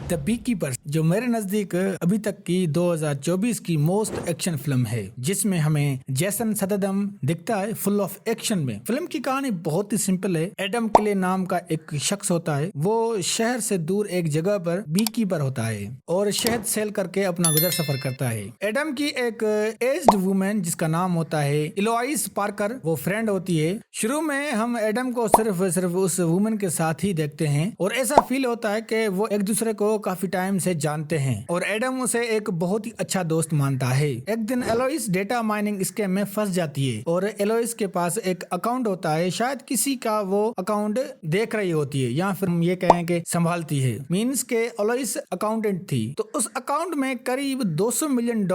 The bee keeper, जो मेरे नजदीक अभी तक की 2024 की मोस्ट एक्शन फिल्म है, जिसमें हमें जेसन सटैथम दिखता है फुल ऑफ एक्शन में। फिल्म की कहानी बहुत ही सिंपल है। एडम क्ले नाम का एक शख्स होता है, वो शहर से दूर एक जगह पर बी कीपर होता है और शहद सेल करके अपना गुजर सफर करता है। एडम की एक एज्ड वुमेन जिसका नाम होता है इलोइस पार्कर, वो फ्रेंड होती है। शुरू में हम एडम को सिर्फ उस वुमेन के साथ ही देखते हैं और ऐसा फील होता है कि वो एक दूसरे को काफी टाइम से जानते हैं और एडम उसे एक बहुत ही अच्छा दोस्त मानता है। एक दिन एलोइस डेटा माइनिंग स्कैम में फंस जाती है और एलोइस के पास एक अकाउंट होता है, शायद किसी का वो अकाउंट देख रही होती है या फिर हम ये कहें कि संभालती है। मीन्स के एलोइस अकाउंटेंट थी, तो उस अकाउंट में करीब $200 मिलियन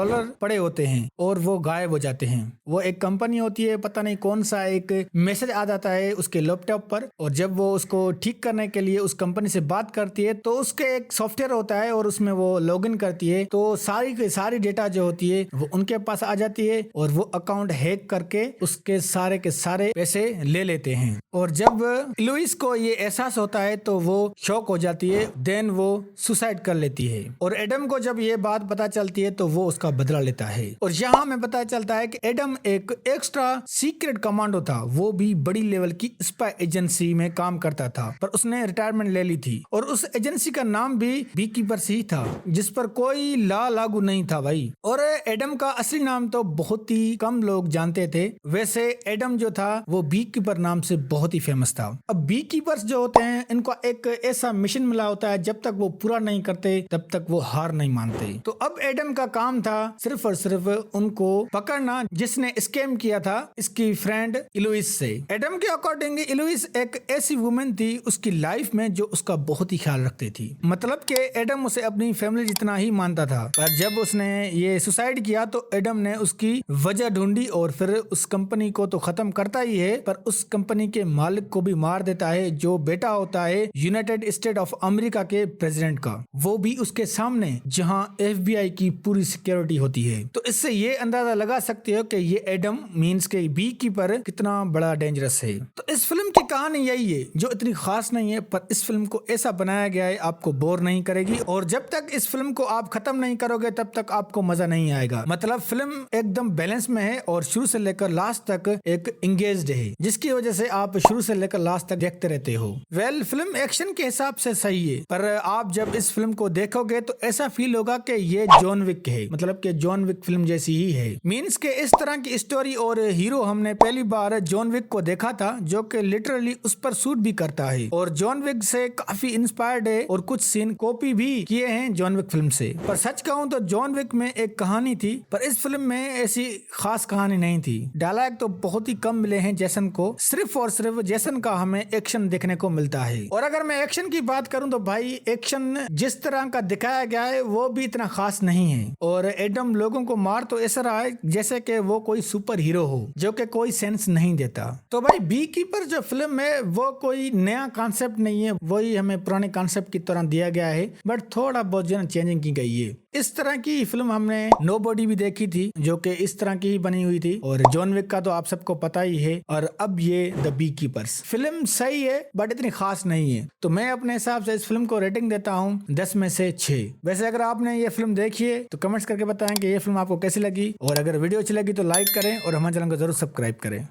पड़े होते हैं और वो गायब हो जाते हैं। वो एक कंपनी होती है, पता नहीं कौन सा एक मैसेज आ जाता है उसके लैपटॉप पर, और जब वो उसको ठीक करने के लिए उस कंपनी से बात करती है तो उसके एक सॉफ्टवेयर होता है और उसमें वो लॉगिन करती है तो सारी की सारी डेटा जो होती है वो उनके पास आ जाती है और वो अकाउंट हैक करके उसके सारे के सारे पैसे ले लेते हैं। और जब लुइस को ये एहसास होता है तो वो शॉक हो जाती है, देन वो सुसाइड कर लेती है। और एडम को जब ये बात पता चलती है तो वो उसका बदला लेता है। और यहाँ हमें पता चलता है कि एडम एक एक्स्ट्रा सीक्रेट कमांडो था, वो भी बड़ी लेवल की स्पाई एजेंसी में काम करता था, पर उसने रिटायरमेंट ले ली थी और उस एजेंसी का नाम भी बी कीपर ही था, जिस पर कोई लॉ लागू नहीं था भाई। और एडम का असली नाम तो बहुत ही कम लोग जानते थे। वैसे एडम जो था वो बी कीपर नाम से बहुत ही फेमस था। अब बी कीपर्स जो होते हैं इनको एक ऐसा मिशन मिला होता है, जब तक वो पूरा नहीं करते तब तक वो हार नहीं मानते। तो अब एडम का काम था सिर्फ और सिर्फ उनको पकड़ना जिसने स्कैम किया था इसकी फ्रेंड इलोइस से। एडम के अकॉर्डिंग इलोइस एक ऐसी वुमेन थी उसकी लाइफ में जो उसका बहुत ही ख्याल रखती थी, मतलब कि एडम उसे अपनी फैमिली जितना ही मानता था। पर जब उसने ये सुसाइड किया तो एडम ने उसकी वजह ढूंढी और फिर उस कंपनी को तो खत्म करता ही है, पर उस कंपनी के मालिक को भी मार देता है, जो बेटा होता है यूनाइटेड स्टेट ऑफ अमेरिका के प्रेसिडेंट का, वो भी उसके सामने, जहां FBI की पूरी सिक्योरिटी होती है। तो इससे ये अंदाजा लगा सकते हो कि ये एडम मींस के बी कीपर कितना बड़ा डेंजरस है। तो इस फिल्म की कहानी यही है जो इतनी खास नहीं है, पर इस फिल्म को ऐसा बनाया गया है आपको बोर नहीं करेगी, और जब तक इस फिल्म को आप खत्म नहीं करोगे तब तक आपको मजा नहीं आएगा। मतलब फिल्म एकदम बैलेंस में है और शुरू से लेकर लास्ट तक एक इंगेज्ड है, जिसकी वजह से आप शुरू से लेकर लास्ट तक देखते रहते हो। वेल, फिल्म एक्शन के हिसाब से सही है, पर आप जब इस फिल्म को देखोगे तो ऐसा फील होगा कि ये जॉन विक है, मतलब कि जॉन विक फिल्म जैसी ही है। मीन्स के इस तरह की स्टोरी और हीरो हमने पहली बार जॉन विक को देखा था, जो कि लिटरली उस पर सूट भी करता है और जॉन विक से काफी इंस्पायर्ड है और कुछ सीन कॉपी भी किए हैं जॉन विक फिल्म से। पर सच कहूं तो जॉन विक में एक कहानी थी, पर इस फिल्म में ऐसी खास कहानी नहीं थी। डायलॉग तो बहुत ही कम मिले हैं जेसन को, सिर्फ और सिर्फ जेसन का हमें एक्शन देखने को मिलता है। और अगर मैं एक्शन की बात करूं तो भाई एक्शन जिस तरह का दिखाया गया है वो भी इतना खास नहीं है, और एडम लोगों को मार तो ऐसा रहा है जैसे कि वो कोई सुपर हीरो हो, जो कि कोई सेंस नहीं देता। तो भाई बी कीपर जो फिल्म है वो कोई नया कॉन्सेप्ट नहीं है, वही हमें पुराने कॉन्सेप्ट की तरह दिया गया है, बट थोड़ा बहुत जो चेंजिंग की गई है। इस तरह की फिल्म हमने नोबॉडी भी देखी थी, जो कि इस तरह की ही बनी हुई थी, और जॉन विक का तो आप सबको पता ही है, और अब ये द बी कीपर्स। फिल्म सही है बट इतनी खास नहीं है, तो मैं अपने हिसाब से इस फिल्म को रेटिंग देता हूँ 10 में से 6। वैसे अगर आपने ये फिल्म देखी है तो कमेंट्स करके बताएं कि ये फिल्म आपको कैसी लगी, और अगर वीडियो अच्छी लगी तो लाइक करें और हमारे चैनल को जरूर सब्सक्राइब करें।